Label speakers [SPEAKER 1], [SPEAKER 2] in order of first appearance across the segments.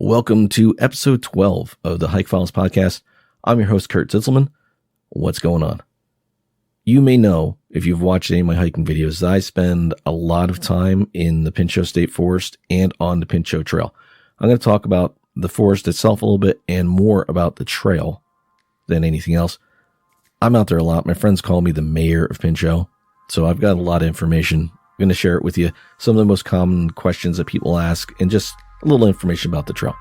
[SPEAKER 1] Welcome to episode 12 of the Hike Files podcast. I'm your host, Kurt Zitzelman. What's going on? You may know, if you've watched any of my hiking videos, that I spend a lot of time in the Pinchot State Forest and on the Pinchot Trail. I'm going to talk about the forest itself a little bit and more about the trail than anything else. I'm out there a lot. My friends call me the mayor of Pinchot, so I've got a lot of information. I'm going to share it with you. Some of the most common questions that people ask and just a little information about the trail.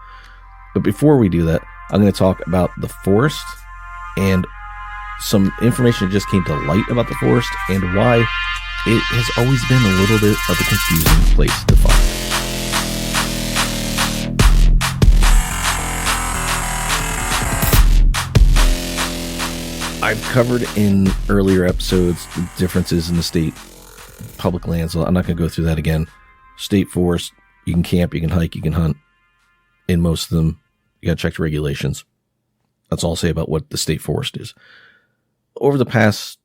[SPEAKER 1] But before we do that, I'm going to talk about the forest and some information that just came to light about the forest and why it has always been a little bit of a confusing place to find. I've covered in earlier episodes the differences in the state public lands. So I'm not going to go through that again. State forest, you can camp, you can hike, you can hunt. In most of them, you got to check the regulations. That's all I'll say about what the state forest is. Over the past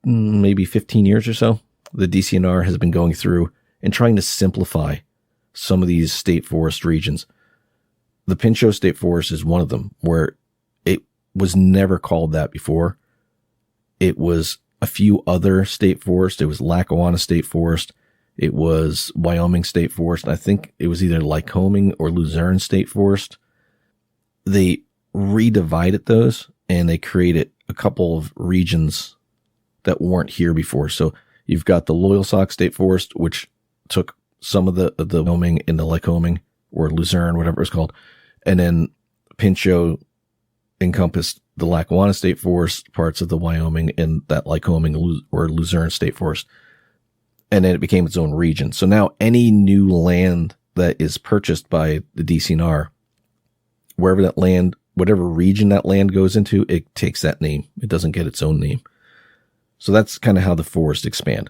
[SPEAKER 1] maybe 15 years or so, the DCNR has been going through and trying to simplify some of these state forest regions. The Pinchot State Forest is one of them, where it was never called that before. It was a few other state forests. It was Lackawanna State Forest. It was Wyoming State Forest. I think it was either Lycoming or Luzerne State Forest. They redivided those and they created a couple of regions that weren't here before. So you've got the Loyalsock State Forest, which took some of the Wyoming into Lycoming or Luzerne, whatever it's called. And then Pinchot encompassed the Lackawanna State Forest, parts of the Wyoming, and that Lycoming or Luzerne State Forest. And then it became its own region. So now any new land that is purchased by the DCNR, wherever that land, whatever region that land goes into, it takes that name. It doesn't get its own name. So that's kind of how the forests expand.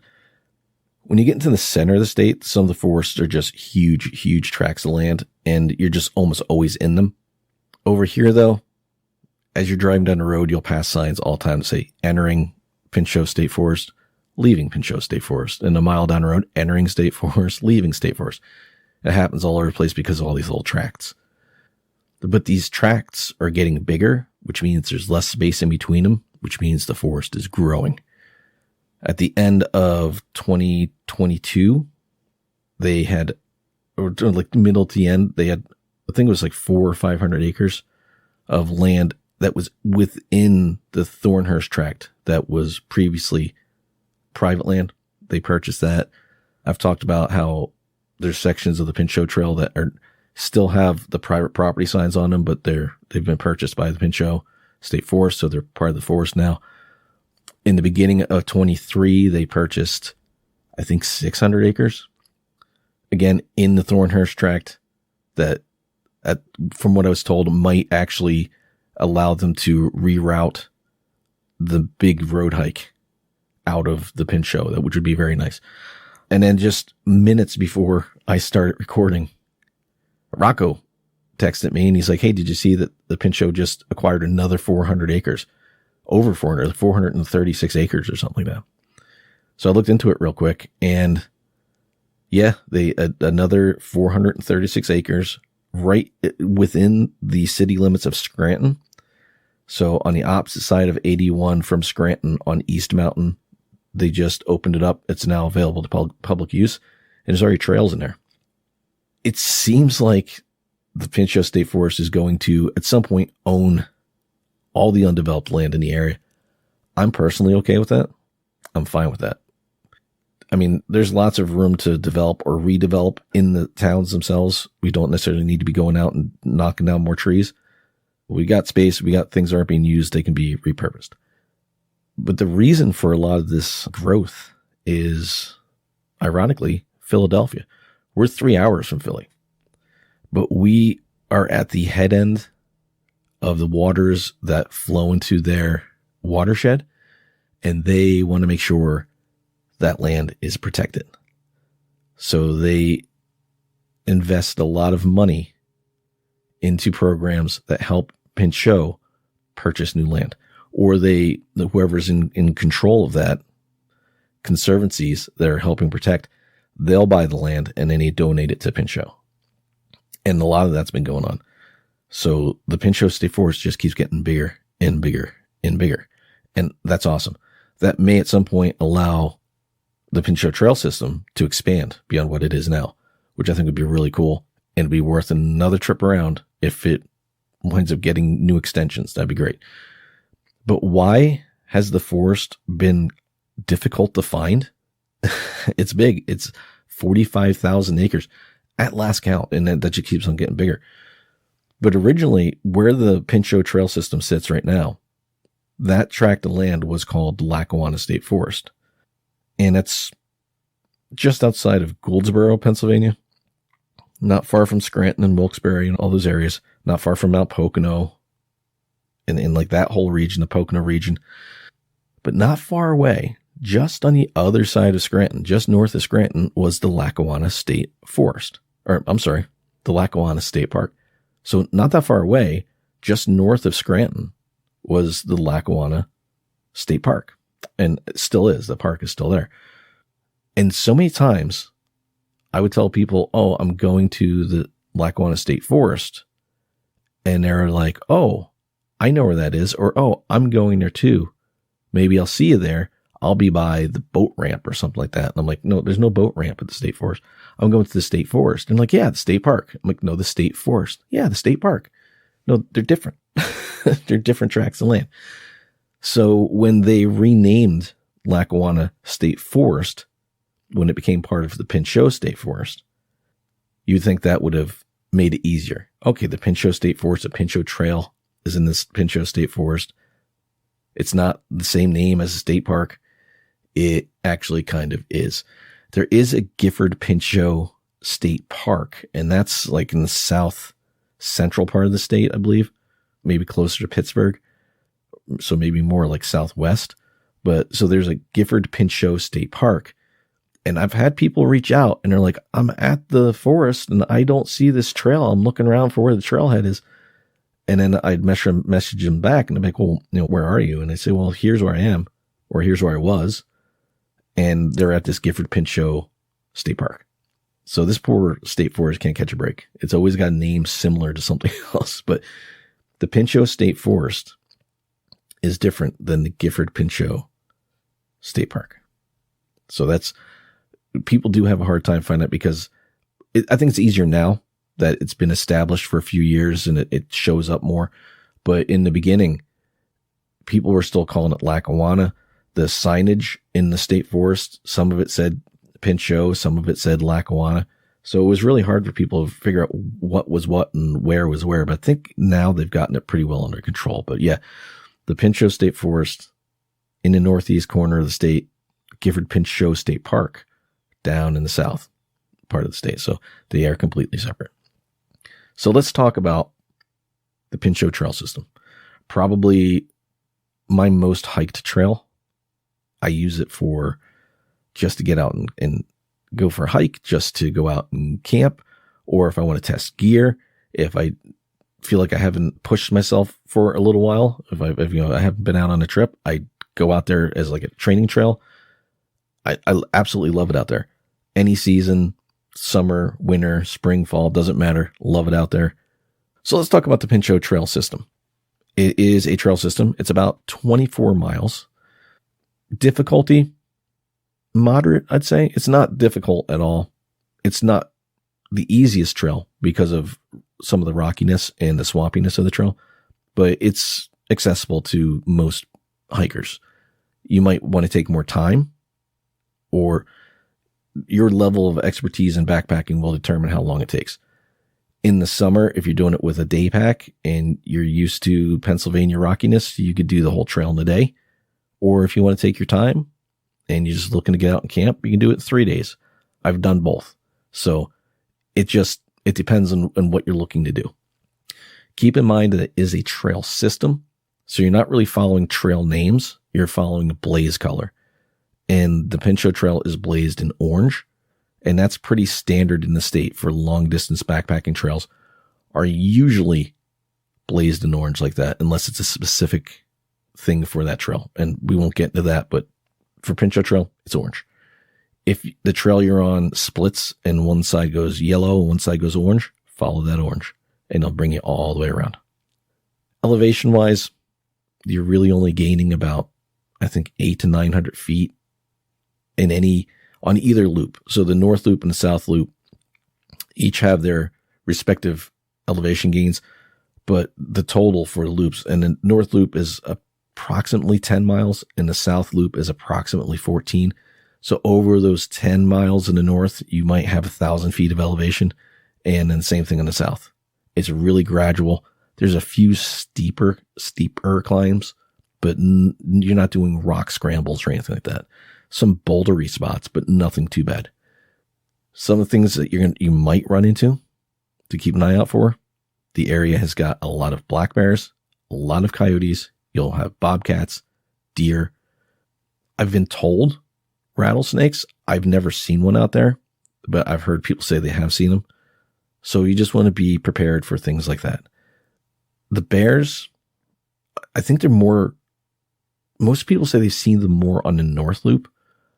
[SPEAKER 1] When you get into the center of the state, some of the forests are just huge tracts of land, and you're just almost always in them. Over here, though, as you're driving down the road, you'll pass signs all the time that say entering Pinchot State Forest, leaving Pinchot State Forest, and a mile down the road, entering State Forest, leaving State Forest. It happens all over the place because of all these little tracts. But these tracts are getting bigger, which means there's less space in between them, which means the forest is growing. At the end of 2022, they had, or like middle to the end, they had, I think it was like 400 or 500 acres of land that was within the Thornhurst tract that was previously private land. They purchased that. I've talked about how there's sections of the Pinchot Trail that are still have the private property signs on them, but they've been purchased by the Pinchot State Forest, so they're part of the forest now. In the beginning of 23, they purchased, I think, 600 acres. Again, in the Thornhurst tract that, from what I was told, might actually allow them to reroute the big road hike out of the Pinchot, which would be very nice. And then just minutes before I started recording, Rocco texted me and he's like, hey, did you see that the Pinchot just acquired another 400 acres? Over 400, 436 acres or something like that. So I looked into it real quick, and yeah, they another 436 acres right within the city limits of Scranton. So on the opposite side of 81 from Scranton on East Mountain, they just opened it up. It's now available to public use, and there's already trails in there. It seems like the Pinchot State Forest is going to, at some point, own all the undeveloped land in the area. I'm personally okay with that. I'm fine with that. I mean, there's lots of room to develop or redevelop in the towns themselves. We don't necessarily need to be going out and knocking down more trees. We got space. We got things that aren't being used. They can be repurposed. But the reason for a lot of this growth is, ironically, Philadelphia. We're 3 hours from Philly, but we are at the head end of the waters that flow into their watershed, and they want to make sure that land is protected. So they invest a lot of money into programs that help Pinchot purchase new land, or whoever's in control of that, conservancies that are helping protect, they'll buy the land and then they donate it to Pinchot. And a lot of that's been going on. So the Pinchot State Forest just keeps getting bigger and bigger and bigger. And that's awesome. That may at some point allow the Pinchot Trail System to expand beyond what it is now, which I think would be really cool and be worth another trip around if it winds up getting new extensions. That'd be great. But why has the forest been difficult to find? It's big. It's 45,000 acres at last count, and that just keeps on getting bigger. But originally, where the Pinchot Trail System sits right now, that tract of land was called Lackawanna State Forest. And it's just outside of Goldsboro, Pennsylvania, not far from Scranton and Wilkes-Barre and all those areas, not far from Mount Pocono and like that whole region, the Pocono region, but not far away, just on the other side of Scranton, just north of Scranton, was the Lackawanna State Forest, or I'm sorry, the Lackawanna State Park. So not that far away, just north of Scranton, was the Lackawanna State Park. And it still is. The park is still there. And so many times I would tell people, oh, I'm going to the Lackawanna State Forest. And they're like, oh, I know where that is. Or, oh, I'm going there too. Maybe I'll see you there. I'll be by the boat ramp or something like that. And I'm like, no, there's no boat ramp at the state forest. I'm going to the state forest. And like, yeah, the state park. I'm like, no, the state forest. Yeah, the state park. No, they're different. They're different tracts of land. So when they renamed Lackawanna State Forest, when it became part of the Pinchot State Forest, you'd think that would have made it easier. Okay, the Pinchot State Forest, the Pinchot Trail is in this Pinchot State Forest. It's not the same name as a state park. It actually kind of is. There is a Gifford Pinchot State Park, and that's like in the south central part of the state, I believe, maybe closer to Pittsburgh. So maybe more like southwest. But so there's a Gifford Pinchot State Park. And I've had people reach out and they're like, I'm at the forest and I don't see this trail. I'm looking around for where the trailhead is. And then I'd message them back and I'm like, well, where are you? And they say, well, here's where I am, or here's where I was. And they're at this Gifford Pinchot State Park. So this poor state forest can't catch a break. It's always got a name similar to something else. But the Pinchot State Forest is different than the Gifford Pinchot State Park. So people do have a hard time finding it because I think it's easier now that it's been established for a few years and it shows up more. But in the beginning, people were still calling it Lackawanna. The signage in the state forest, some of it said Pinchot, some of it said Lackawanna. So it was really hard for people to figure out what was what and where was where. But I think now they've gotten it pretty well under control. But yeah, the Pinchot State Forest in the northeast corner of the state, Gifford Pinchot State Park down in the south part of the state. So they are completely separate. So let's talk about the Pinchot Trail System. Probably my most hiked trail. I use it for just to get out and go for a hike, just to go out and camp, or if I want to test gear, if I feel like I haven't pushed myself for a little while, if I haven't been out on a trip, I go out there as like a training trail. I absolutely love it out there. Any season, summer, winter, spring, fall, doesn't matter. Love it out there. So let's talk about the Pinchot Trail System. It is a trail system. It's about 24 miles. Difficulty, moderate, I'd say. It's not difficult at all. It's not the easiest trail because of some of the rockiness and the swampiness of the trail, but it's accessible to most hikers. You might want to take more time, or your level of expertise in backpacking will determine how long it takes. In the summer, if you're doing it with a day pack and you're used to Pennsylvania rockiness, you could do the whole trail in a day. Or if you want to take your time and you're just looking to get out and camp, you can do it in 3 days. I've done both. So it depends on what you're looking to do. Keep in mind that it is a trail system. So you're not really following trail names. You're following a blaze color. And the Pinchot Trail is blazed in orange. And that's pretty standard in the state for long distance backpacking trails are usually blazed in orange like that, unless it's a specific thing for that trail. And we won't get into that, but for Pinchot Trail, it's orange. If the trail you're on splits and one side goes yellow and one side goes orange, follow that orange, and they'll bring you all the way around. Elevation wise, you're really only gaining about, I think, 800 to 900 feet on either loop. So the north loop and the south loop each have their respective elevation gains, but the total for loops, and the north loop is approximately 10 miles and the south loop is approximately 14. So over those 10 miles in the north, you might have 1,000 feet of elevation, and then same thing in the south. It's really gradual. There's a few steeper climbs, but you're not doing rock scrambles or anything like that. Some bouldery spots, but nothing too bad. Some of the things that you might run into to keep an eye out for, the area has got a lot of black bears, a lot of coyotes. You'll have bobcats, deer. I've been told rattlesnakes. I've never seen one out there, but I've heard people say they have seen them. So you just want to be prepared for things like that. The bears, I think most people say they've seen them more on the north loop.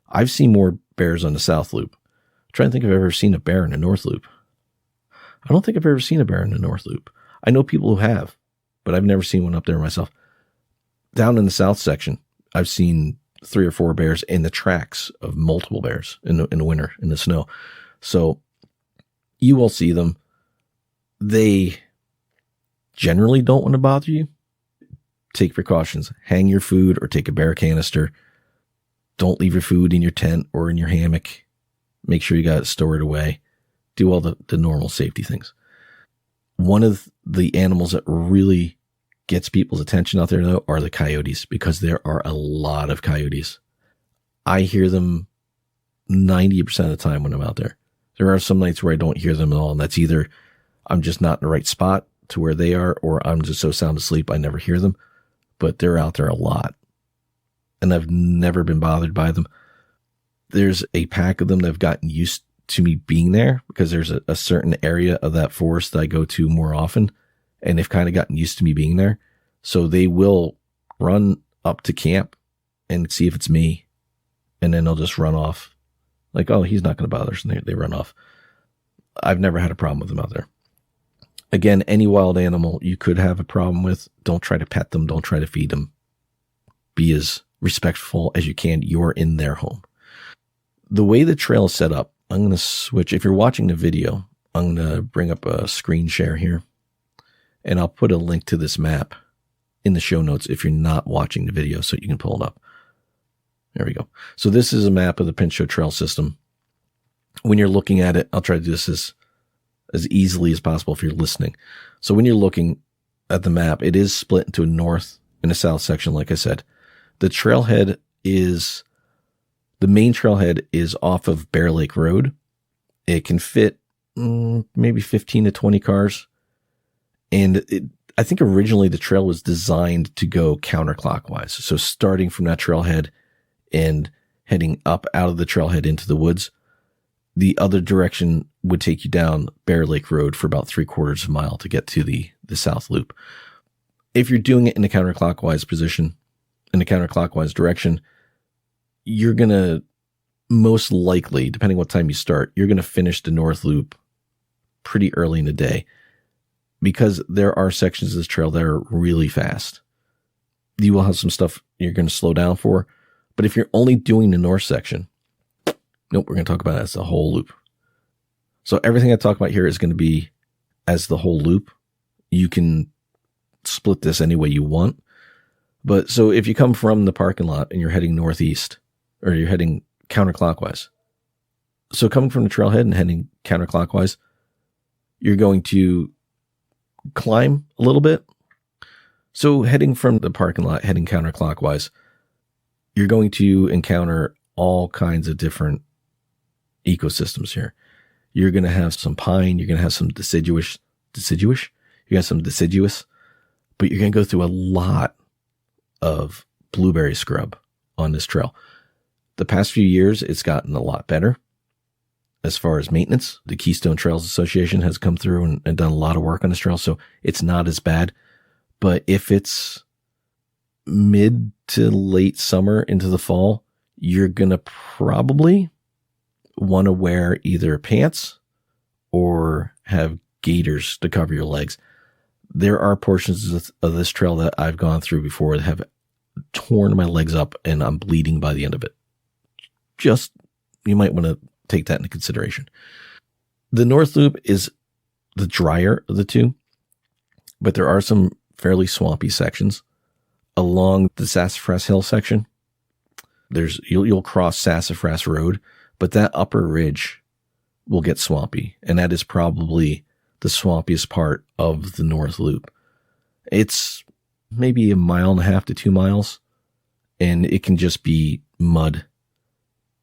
[SPEAKER 1] I've seen more bears on the south loop. I'm trying to think if I've ever seen a bear in the north loop. I don't think I've ever seen a bear in the north loop. I know people who have, but I've never seen one up there myself. Down in the south section, I've seen 3 or 4 bears in the tracks of multiple bears in the winter, in the snow. So you will see them. They generally don't want to bother you. Take precautions. Hang your food or take a bear canister. Don't leave your food in your tent or in your hammock. Make sure you got it stored away. Do all the normal safety things. One of the animals that really gets people's attention out there, though, are the coyotes, because there are a lot of coyotes. I hear them 90% of the time when I'm out there. There are some nights where I don't hear them at all, and that's either I'm just not in the right spot to where they are, or I'm just so sound asleep I never hear them. But they're out there a lot, and I've never been bothered by them. There's a pack of them that have gotten used to me being there, because there's a certain area of that forest that I go to more often, and they've kind of gotten used to me being there. So they will run up to camp and see if it's me, and then they'll just run off. Like, oh, he's not going to bother us, and they run off. I've never had a problem with them out there. Again, any wild animal you could have a problem with, don't try to pet them. Don't try to feed them. Be as respectful as you can. You're in their home. The way the trail is set up, I'm going to switch. If you're watching the video, I'm going to bring up a screen share here, and I'll put a link to this map in the show notes if you're not watching the video, so you can pull it up. There we go. So this is a map of the Pinchot Trail System. When you're looking at it, I'll try to do this as easily as possible if you're listening. So when you're looking at the map, it is split into a north and a south section, like I said. The main trailhead is off of Bear Lake Road. It can fit maybe 15 to 20 cars. And I think originally the trail was designed to go counterclockwise. So starting from that trailhead and heading up out of the trailhead into the woods, the other direction would take you down Bear Lake Road for about 3/4 of a mile to get to the south loop. If you're doing it in a counterclockwise position, in a counterclockwise direction, you're going to most likely, depending what time you start, you're going to finish the north loop pretty early in the day, because there are sections of this trail that are really fast. You will have some stuff you're going to slow down for, but if you're only doing the north section, nope, we're going to talk about it as the whole loop. So everything I talk about here is going to be as the whole loop. You can split this any way you want. But so if you come from the parking lot and you're heading northeast, or you're heading counterclockwise. So coming from the trailhead and heading counterclockwise, you're going to climb a little bit. So heading from the parking lot, heading counterclockwise, you're going to encounter all kinds of different ecosystems here. You're going to have some pine. You're going to have some deciduous. You got some deciduous, but you're going to go through a lot of blueberry scrub on this trail. The past few years, it's gotten a lot better as far as maintenance. The Keystone Trails Association has come through and done a lot of work on this trail, so it's not as bad. But if it's mid to late summer into the fall, you're going to probably want to wear either pants or have gaiters to cover your legs. There are portions of this trail that I've gone through before that have torn my legs up and I'm bleeding by the end of it. Just, you might want to take that into consideration. The North Loop is the drier of the two, but there are some fairly swampy sections along the Sassafras Hill section. You'll cross Sassafras Road, but that upper ridge will get swampy, and that is probably the swampiest part of the North Loop. It's maybe 1.5 miles to 2 miles, and it can just be mud,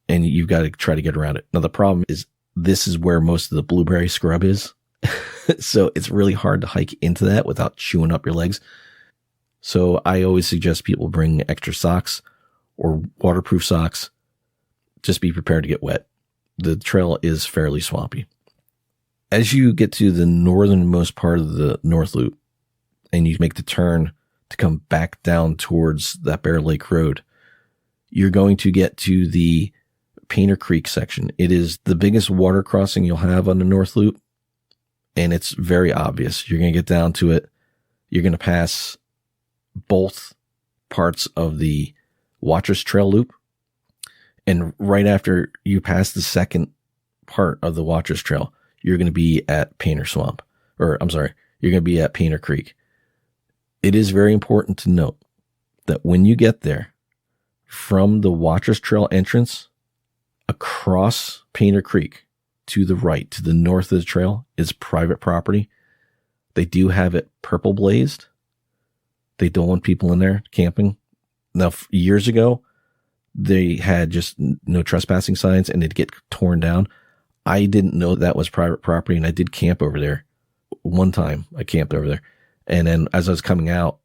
[SPEAKER 1] and you've got to try to get around it. Now, the problem is this is where most of the blueberry scrub is, so it's really hard to hike into that without chewing up your legs. So I always suggest people bring extra socks or waterproof socks. Just be prepared to get wet. The trail is fairly swampy. As you get to the northernmost part of the North Loop and you make the turn to come back down towards that Bear Lake Road, you're going to get to the Painter Creek section. It is the biggest water crossing you'll have on the North Loop, and it's very obvious. You're going to get down to it. You're going to pass both parts of the Watchers Trail Loop, and right after you pass the second part of the Watchers Trail, you're going to be at Painter Swamp, you're going to be at Painter Creek. It is very important to note that when you get there, from the Watchers Trail entrance across Painter Creek to the right, to the north of the trail, is private property. They do have it purple blazed. They don't want people in there camping. Now, years ago, they had just no trespassing signs and they'd get torn down. I didn't know that was private property, and I did camp over there. One time I camped over there. And then as I was coming out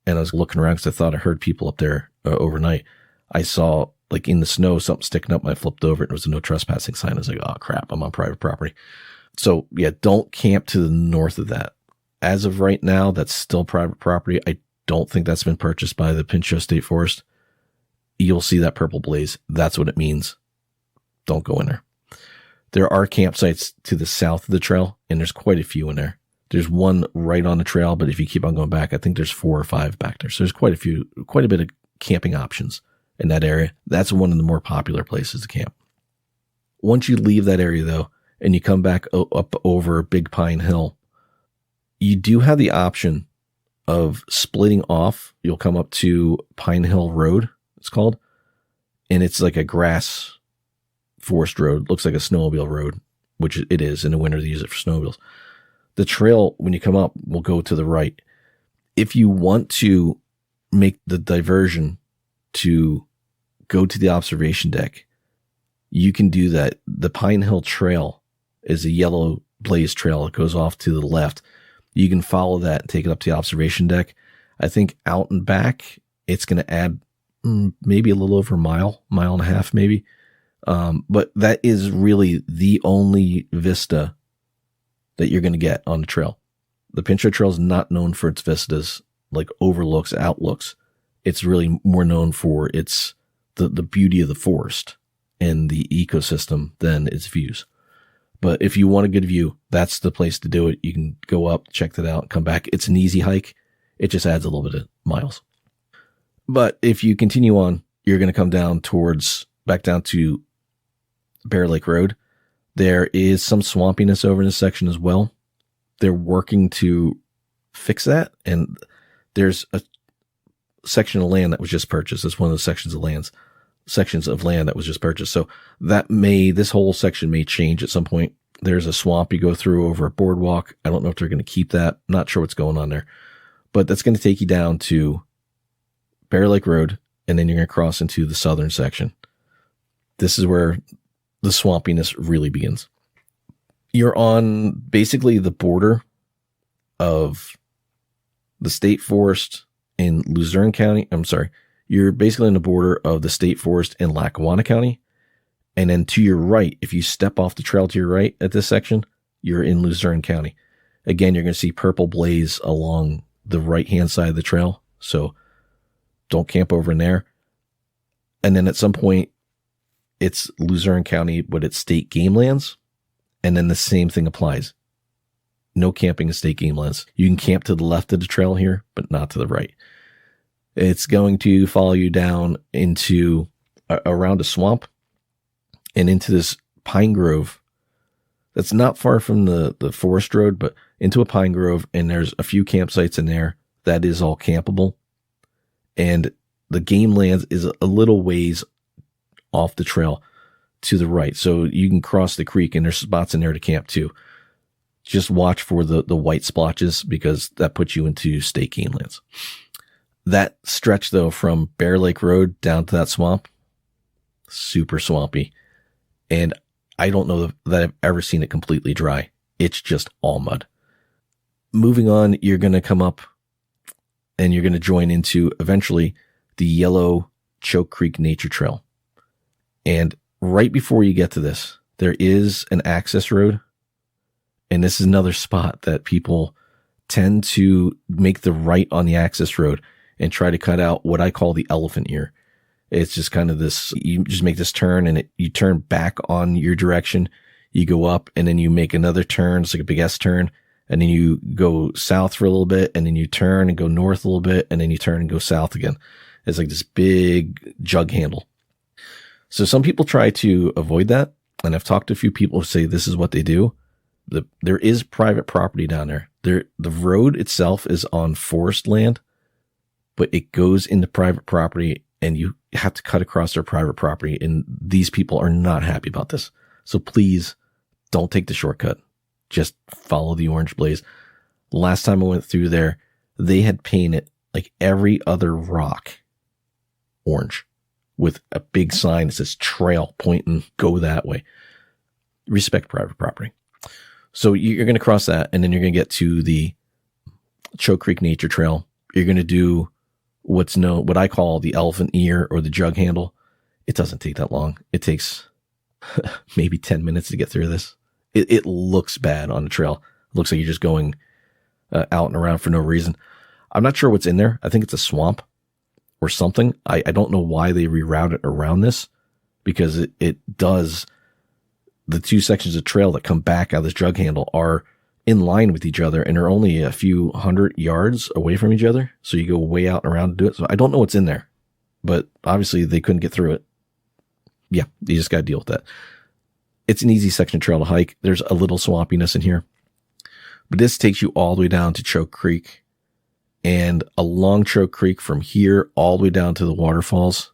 [SPEAKER 1] and I was looking around because I thought I heard people up there overnight, I saw, like, in the snow, something sticking up, and I flipped over it. It was a no trespassing sign. I was like, oh crap, I'm on private property. So yeah, don't camp to the north of that. As of right now, that's still private property. I don't think that's been purchased by the Pinchot State Forest. You'll see that purple blaze. That's what it means. Don't go in there. There are campsites to the south of the trail, and there's quite a few in there. There's one right on the trail, but if you keep on going back, I think there's 4 or 5 back there. So there's quite a bit of camping options in that area. That's one of the more popular places to camp. Once you leave that area, though, and you come back up over Big Pine Hill, you do have the option of splitting off. You'll come up to Pine Hill Road, it's called, and it's like a grass forest road. Looks like a snowmobile road, which it is. In the winter, they use it for snowmobiles. The trail, when you come up, will go to the right. If you want to make the diversion to go to the observation deck, you can do that. The Pine Hill Trail is a yellow blaze trail. It goes off to the left. You can follow that and take it up to the observation deck. I think out and back, it's going to add maybe a little over a mile and a half, maybe. But that is really the only vista that you're going to get on the trail. The Pinchot Trail is not known for its vistas, like overlooks, outlooks. It's really more known for its the beauty of the forest and the ecosystem than its views. But if you want a good view, that's the place to do it. You can go up, check that out, come back. It's an easy hike. It just adds a little bit of miles. But if you continue on, you're going to come down back down to Bear Lake Road. There is some swampiness over in this section as well. They're working to fix that. And there's a section of land that was just purchased. It's one of the sections of land that was just purchased. So this whole section may change at some point. There's a swamp you go through over a boardwalk. I don't know if they're going to keep that. Not sure what's going on there, but that's going to take you down to Bear Lake Road. And then you're going to cross into the southern section. This is where the swampiness really begins. You're on basically the border of the state forest in Luzerne County. I'm sorry. You're basically on the border of the state forest in Lackawanna County. And then to your right, if you step off the trail to your right at this section, you're in Luzerne County. Again, you're going to see purple blaze along the right-hand side of the trail. So don't camp over in there. And then at some point, it's Luzerne County, but it's state game lands. And then the same thing applies. No camping in state game lands. You can camp to the left of the trail here, but not to the right. It's going to follow you down into around a swamp and into this pine grove that's not far from the forest road, but into a pine grove. And there's a few campsites in there that is all campable. And the game lands is a little ways off the trail to the right. So you can cross the creek and there's spots in there to camp too. Just watch for the white splotches because that puts you into state game lands. That stretch though from Bear Lake Road down to that swamp, super swampy. And I don't know that I've ever seen it completely dry. It's just all mud. Moving on, you're going to come up and you're going to join into eventually the Yellow Choke Creek Nature Trail. And right before you get to this, there is an access road. And this is another spot that people tend to make the right on the access road and try to cut out what I call the elephant ear. It's just kind of this, you just make this turn and you turn back on your direction. You go up and then you make another turn. It's like a big S turn. And then you go south for a little bit and then you turn and go north a little bit and then you turn and go south again. It's like this big jug handle. So some people try to avoid that. And I've talked to a few people who say this is what they do. There is private property down there. The road itself is on forest land, but it goes into private property and you have to cut across their private property. And these people are not happy about this. So please don't take the shortcut. Just follow the orange blaze. Last time I went through there, they had painted like every other rock orange with a big sign that says trail pointing, go that way. Respect private property. So you're going to cross that and then you're going to get to the Choke Creek Nature Trail. You're going to do what I call the elephant ear or the jug handle. It doesn't take that long. It takes maybe 10 minutes to get through this. It looks bad on the trail. It looks like you're just going out and around for no reason. I'm not sure what's in there. I think it's a swamp or something. I don't know why they rerouted around this because it does. The two sections of trail that come back out of this jug handle are in line with each other and are only a few 100 yards away from each other. So you go way out and around to do it. So I don't know what's in there, but obviously they couldn't get through it. Yeah, you just got to deal with that. It's an easy section of trail to hike. There's a little swampiness in here, but this takes you all the way down to Choke Creek and along Choke Creek from here all the way down to the waterfalls.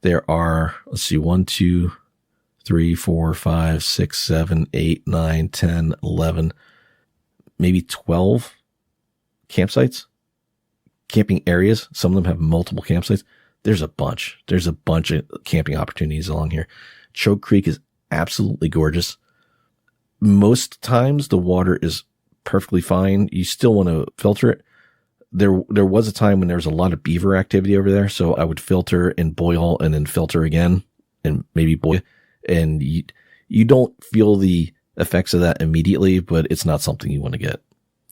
[SPEAKER 1] There are, 1, 2, 3, 4, 5, 6, 7, 8, 9, 10, 11, maybe 12 campsites, camping areas. Some of them have multiple campsites. There's a bunch of camping opportunities along here. Choke Creek is absolutely gorgeous. Most times the water is perfectly fine. You still want to filter it. There was a time when there was a lot of beaver activity over there. So I would filter and boil and then filter again and maybe boil. And you don't feel the effects of that immediately, but it's not something you want to get.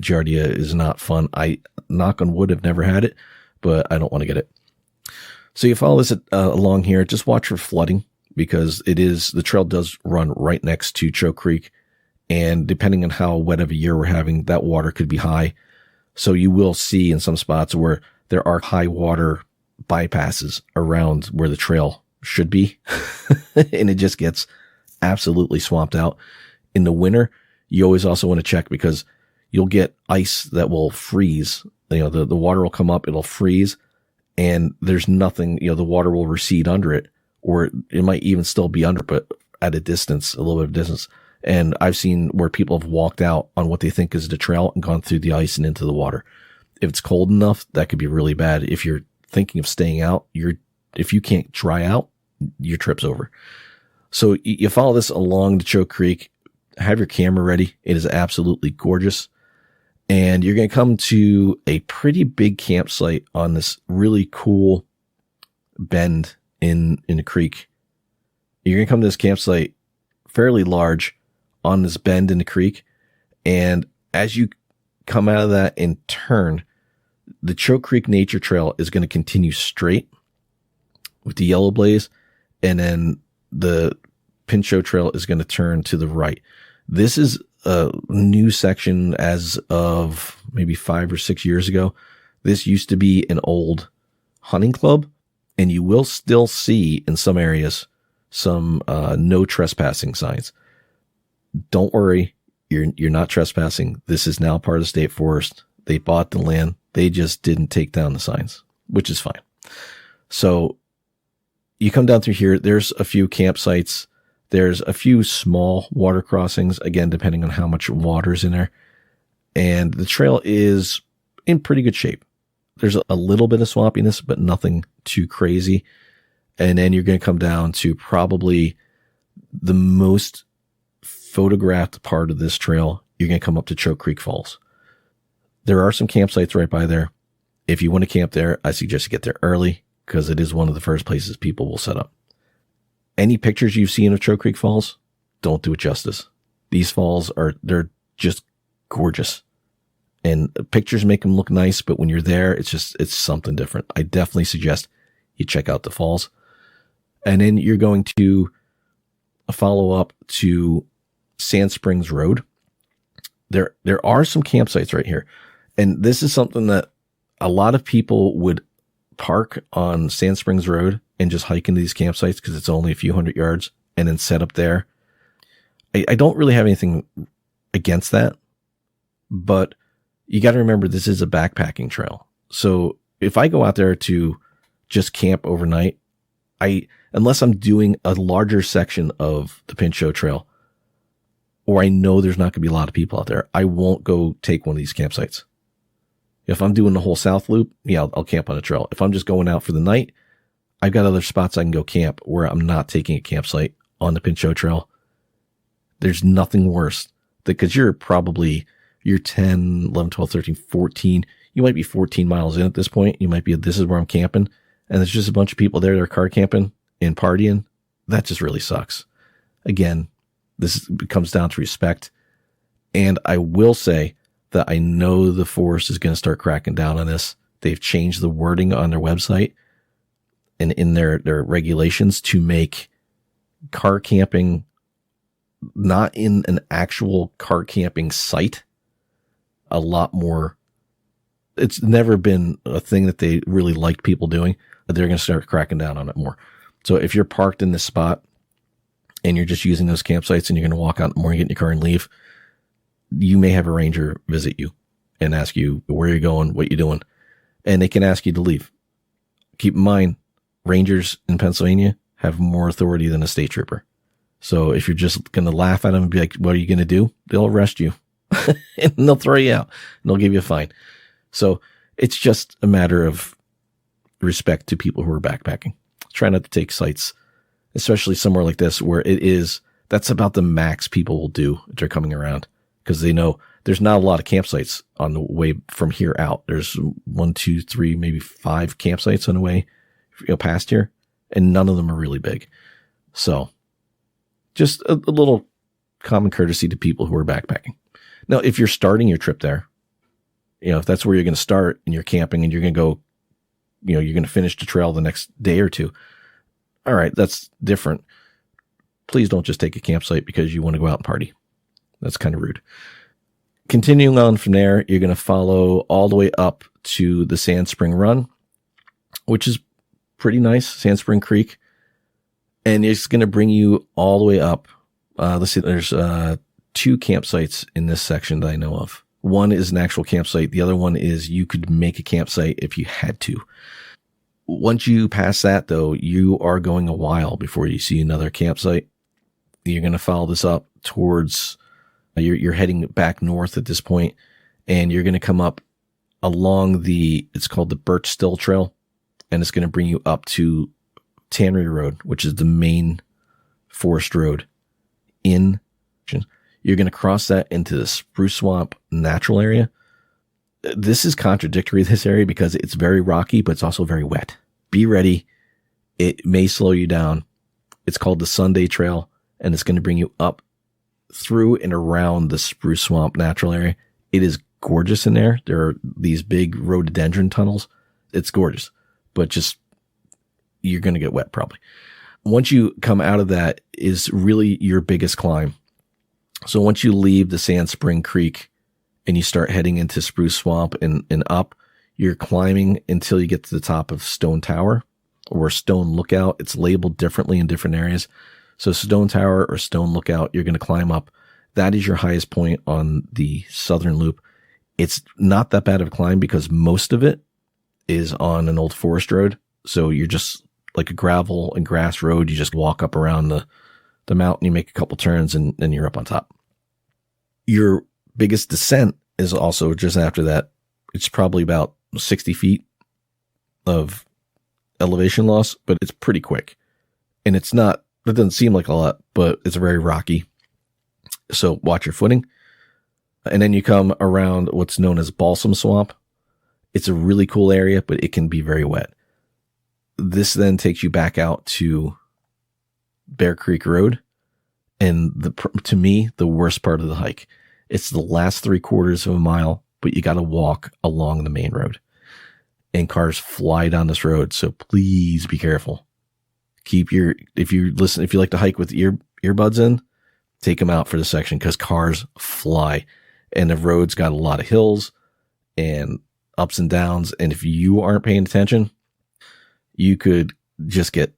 [SPEAKER 1] Giardia is not fun. I, knock on wood, have never had it, but I don't want to get it. So you follow this along here. Just watch for flooding because the trail does run right next to Choke Creek. And depending on how wet of a year we're having, that water could be high. So you will see in some spots where there are high water bypasses around where the trail should be. And it just gets absolutely swamped out. In the winter, you always also want to check because you'll get ice that will freeze. The water will come up, it'll freeze, and there's nothing, the water will recede under it, or it might even still be under, but at a distance, a little bit of distance. And I've seen where people have walked out on what they think is the trail and gone through the ice and into the water. If it's cold enough, that could be really bad. If you're thinking of staying out, if you can't dry out, your trip's over. So you follow this along the Choke Creek, have your camera ready. It is absolutely gorgeous. And you're going to come to a pretty big campsite on this really cool bend in the creek. You're going to come to this campsite fairly large on this bend in the creek. And as you come out of that and turn, the Choke Creek Nature Trail is going to continue straight with the yellow blaze. And then the Pinchot Trail is going to turn to the right. This is a new section as of maybe 5 or 6 years ago. This used to be an old hunting club, and you will still see in some areas some no trespassing signs. Don't worry, you're not trespassing. This is now part of the state forest. They bought the land. They just didn't take down the signs, which is fine. So you come down through here. There's a few campsites. There's a few small water crossings, again, depending on how much water's in there. And the trail is in pretty good shape. There's a little bit of swampiness, but nothing too crazy. And then you're going to come down to probably the most photographed part of this trail. You're going to come up to Choke Creek Falls. There are some campsites right by there. If you want to camp there, I suggest you get there early because it is one of the first places people will set up. Any pictures you've seen of Choke Creek Falls, don't do it justice. These falls they're just gorgeous. And pictures make them look nice, but when you're there, it's something different. I definitely suggest you check out the falls. And then you're going to follow up to Sand Springs Road. There are some campsites right here. And this is something that a lot of people would park on Sand Springs Road and just hike into these campsites because it's only a few hundred yards and then set up there. I don't really have anything against that, but you got to remember this is a backpacking trail. So if I go out there to just camp overnight, unless I'm doing a larger section of the Pinchot Trail, or I know there's not going to be a lot of people out there, I won't go take one of these campsites. If I'm doing the whole South Loop, yeah, I'll camp on a trail. If I'm just going out for the night, I've got other spots I can go camp where I'm not taking a campsite on the Pinchot Trail. There's nothing worse because you're 10, 11, 12, 13, 14. You might be 14 miles in at this point. You might be, this is where I'm camping. And there's just a bunch of people there that are car camping and partying. That just really sucks. Again, this comes down to respect. And I will say that I know the forest is going to start cracking down on this. They've changed the wording on their website and in their regulations to make car camping not in an actual car camping site a lot more. It's never been a thing that they really liked people doing, but they're going to start cracking down on it more. So if you're parked in this spot and you're just using those campsites and you're going to walk out in the morning, get in your car and leave, you may have a ranger visit you and ask you where you're going, what you're doing, and they can ask you to leave. Keep in mind, rangers in Pennsylvania have more authority than a state trooper. So if you're just going to laugh at them and be like, what are you going to do? They'll arrest you and they'll throw you out and they'll give you a fine. So it's just a matter of respect to people who are backpacking. Try not to take sites, especially somewhere like this where that's about the max people will do if they're coming around because they know there's not a lot of campsites on the way from here out. There's 1, 2, 3, maybe 5 campsites on the way past here, and none of them are really big. So just a little common courtesy to people who are backpacking. Now, if you're starting your trip there, if that's where you're going to start and you're camping and you're going to go, you're going to finish the trail the next day or two. All right. That's different. Please don't just take a campsite because you want to go out and party. That's kind of rude. Continuing on from there, you're going to follow all the way up to the Sand Spring Run, which is pretty nice. Sand Spring Creek. And it's going to bring you all the way up. Let's see, there's 2 campsites in this section that I know of. One is an actual campsite. The other one is you could make a campsite if you had to. Once you pass that, though, you are going a while before you see another campsite. You're going to follow this up towards, you're heading back north at this point, and you're going to come up along it's called the Birch Still Trail, and it's going to bring you up to Tannery Road, which is the main forest road in. You're going to cross that into the Spruce Swamp natural area. This is contradictory, this area, because it's very rocky, but it's also very wet. Be ready. It may slow you down. It's called the Sunday Trail, and it's going to bring you up through and around the Spruce Swamp natural area. It is gorgeous in there. There are these big rhododendron tunnels. It's gorgeous, but just you're going to get wet probably. Once you come out of that is really your biggest climb. So once you leave the Sand Spring Creek and you start heading into Spruce Swamp and up, you're climbing until you get to the top of Stone Tower or Stone Lookout. It's labeled differently in different areas. So Stone Tower or Stone Lookout, you're going to climb up. That is your highest point on the southern loop. It's not that bad of a climb because most of it is on an old forest road. So you're just like a gravel and grass road. You just walk up around the mountain, you make a couple turns, and then you're up on top. Your biggest descent is also just after that. It's probably about 60 feet of elevation loss, but it's pretty quick. And it doesn't seem like a lot, but it's very rocky. So watch your footing. And then you come around what's known as Balsam Swamp. It's a really cool area, but it can be very wet. This then takes you back out to Bear Creek Road. And to me, the worst part of the hike. It's the last 3/4 of a mile, but you got to walk along the main road. And cars fly down this road, so please be careful. If you like to hike with earbuds in, take them out for the section because cars fly. And the road's got a lot of hills and ups and downs. And if you aren't paying attention, you could just get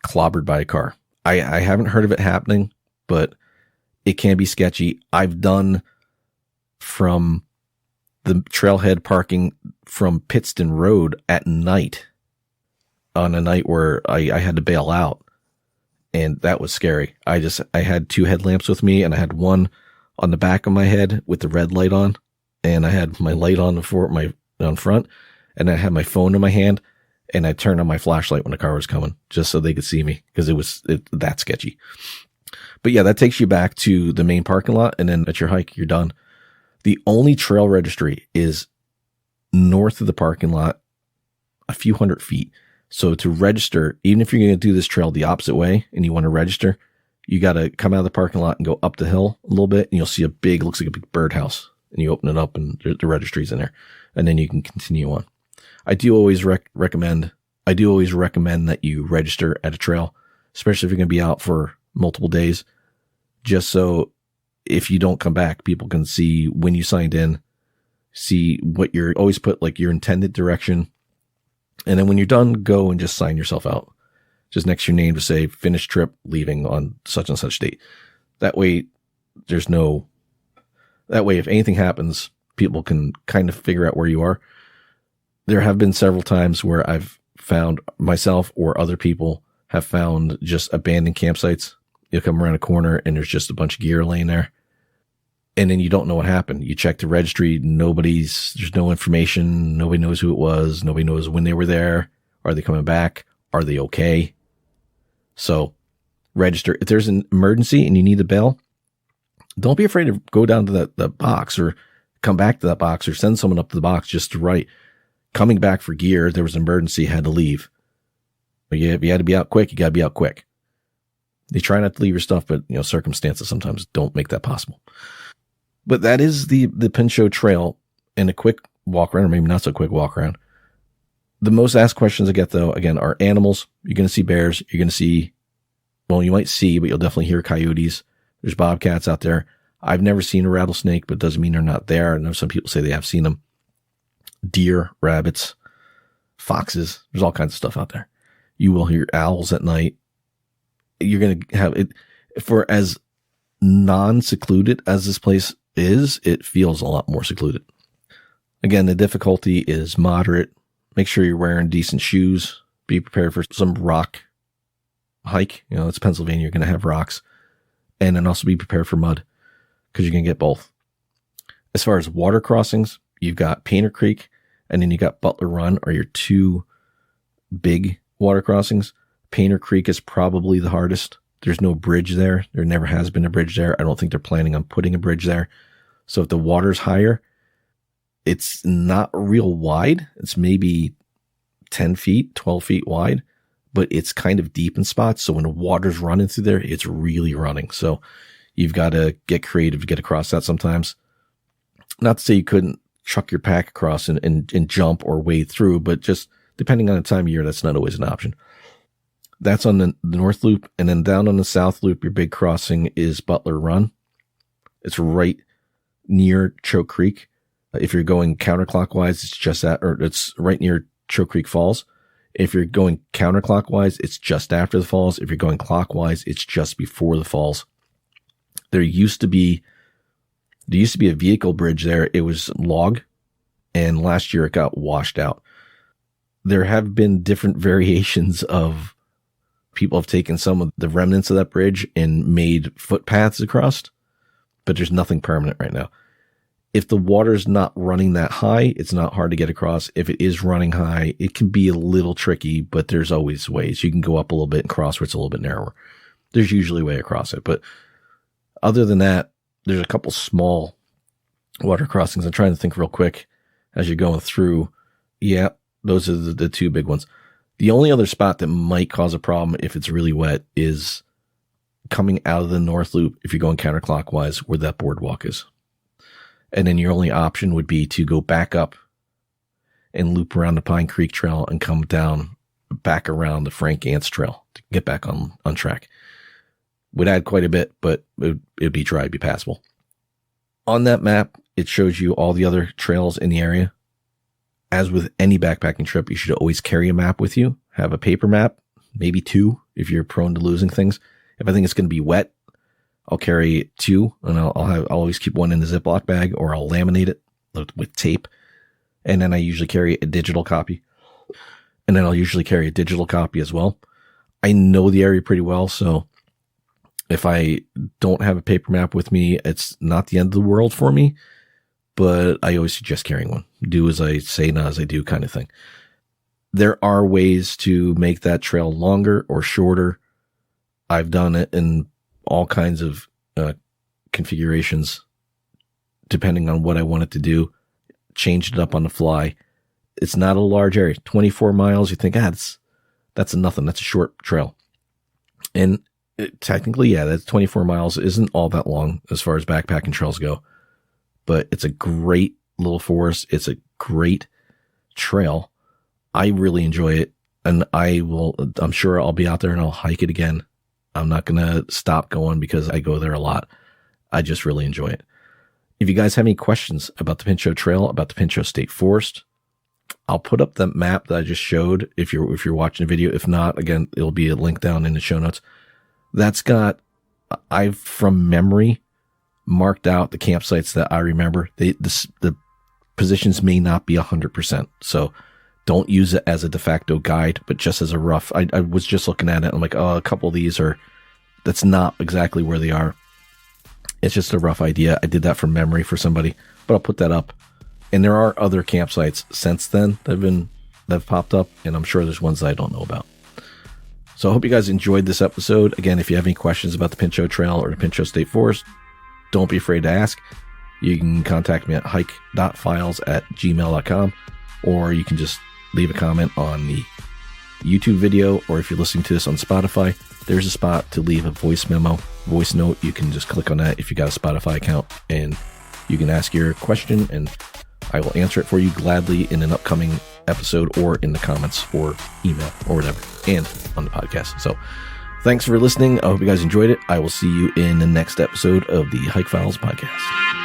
[SPEAKER 1] clobbered by a car. I haven't heard of it happening, but it can be sketchy. I've done from the trailhead parking from Pittston Road at night on a night where I had to bail out, and that was scary. I had 2 headlamps with me, and I had one on the back of my head with the red light on, and I had my light on on front, and I had my phone in my hand, and I turned on my flashlight when the car was coming just so they could see me because it was that sketchy. But yeah, that takes you back to the main parking lot, and then at your hike, you're done. The only trail registry is north of the parking lot, a few hundred feet. So to register, even if you're going to do this trail the opposite way and you want to register, you got to come out of the parking lot and go up the hill a little bit, and you'll see looks like a big birdhouse, and you open it up and the registry's in there, and then you can continue on. I do always recommend that you register at a trail, especially if you're going to be out for multiple days, just so if you don't come back, people can see when you signed in, see what always put like your intended direction. And then when you're done, go and just sign yourself out. Just next to your name to say finished trip, leaving on such and such date. That way if anything happens, people can kind of figure out where you are. There have been several times where I've found myself or other people have found just abandoned campsites. You'll come around a corner and there's just a bunch of gear laying there. And then you don't know what happened. You check the registry. There's no information. Nobody knows who it was. Nobody knows when they were there. Are they coming back? Are they okay? So register. If there's an emergency and you need a bail, don't be afraid to go down to that box or come back to that box or send someone up to the box just to write, coming back for gear. There was an emergency, had to leave. But if you had to be out quick, you got to be out quick. They try not to leave your stuff, but circumstances sometimes don't make that possible. But that is the Pinchot Trail and a quick walk around, or maybe not so quick walk around. The most asked questions I get, though, again, are animals. You're going to see bears. You're going to see, well, you might see, but you'll definitely hear coyotes. There's bobcats out there. I've never seen a rattlesnake, but it doesn't mean they're not there. I know some people say they have seen them. Deer, rabbits, foxes. There's all kinds of stuff out there. You will hear owls at night. You're going to have it for as non-secluded as this place is. It feels a lot more secluded. Again, the difficulty is moderate. Make sure you're wearing decent shoes. Be prepared for some rock hike. It's Pennsylvania. You're going to have rocks. And then also be prepared for mud because you're going to get both. As far as water crossings, you've got Painter Creek and then you got Butler Run are your 2 big water crossings. Painter Creek is probably the hardest. There's no bridge there. There never has been a bridge there. I don't think they're planning on putting a bridge there. So if the water's higher, it's not real wide. It's maybe 10 feet, 12 feet wide, but it's kind of deep in spots. So when the water's running through there, it's really running. So you've got to get creative to get across that sometimes. Not to say you couldn't chuck your pack across and jump or wade through, but just depending on the time of year, that's not always an option. That's on the north loop. And then down on the south loop, your big crossing is Butler Run. It's right near Choke Creek. If you're going counterclockwise, it's just at, or it's right near Choke Creek Falls. If you're going counterclockwise, it's just after the falls. If you're going clockwise, it's just before the falls. There used to be a vehicle bridge there. It was log, and last year it got washed out. There have been different variations of people have taken some of the remnants of that bridge and made footpaths across, but there's nothing permanent right now. If the water's not running that high, it's not hard to get across. If it is running high, it can be a little tricky, but there's always ways. You can go up a little bit and cross where it's a little bit narrower. There's usually a way across it. But other than that, there's a couple small water crossings. I'm trying to think real quick as you're going through. Yeah, those are the two big ones. The only other spot that might cause a problem if it's really wet is coming out of the North Loop if you're going counterclockwise where that boardwalk is. And then your only option would be to go back up and loop around the Pine Creek Trail and come down back around the Frank Gantz Trail to get back on track. Would add quite a bit, but it'd be dry, it'd be passable. On that map, it shows you all the other trails in the area. As with any backpacking trip, you should always carry a map with you. Have a paper map, maybe two if you're prone to losing things. If I think it's going to be wet, I'll carry two, and I'll always keep one in the Ziploc bag, or I'll laminate it with tape. And then I usually carry a digital copy. And then I'll usually carry a digital copy as well. I know the area pretty well, so if I don't have a paper map with me, it's not the end of the world for me, but I always suggest carrying one. Do as I say, not as I do kind of thing. There are ways to make that trail longer or shorter. I've done it in all kinds of configurations, depending on what I want it to do. Changed it up on the fly. It's not a large area. 24 miles. You think, that's nothing. That's a short trail. And technically, yeah, that's 24 miles isn't all that long as far as backpacking trails go, but it's a great little forest. It's a great trail. I really enjoy it, and I'm sure I'll be out there and I'll hike it again. I'm not going to stop going because I go there a lot. I just really enjoy it. If you guys have any questions about the Pinchot Trail, about the Pinchot State Forest, I'll put up the map that I just showed if you're watching the video. If not, again, it'll be a link down in the show notes. That's got, I've from memory marked out the campsites that I remember. The positions may not be 100%. So don't use it as a de facto guide, but just as a rough, I was just looking at it. I'm like, oh, a couple of these that's not exactly where they are. It's just a rough idea. I did that from memory for somebody, but I'll put that up. And there are other campsites since then that have popped up, and I'm sure there's ones that I don't know about. So I hope you guys enjoyed this episode. Again, if you have any questions about the Pinchot Trail or the Pinchot State Forest, don't be afraid to ask. You can contact me at hike.files@gmail.com, or you can just leave a comment on the YouTube video, or if you're listening to this on Spotify, there's a spot to leave a voice note. You can just click on that if you got a Spotify account, and you can ask your question, and I will answer it for you gladly in an upcoming episode or in the comments or email or whatever, and on the podcast. So thanks for listening. I hope you guys enjoyed it. I will see you in the next episode of the Hike Files podcast.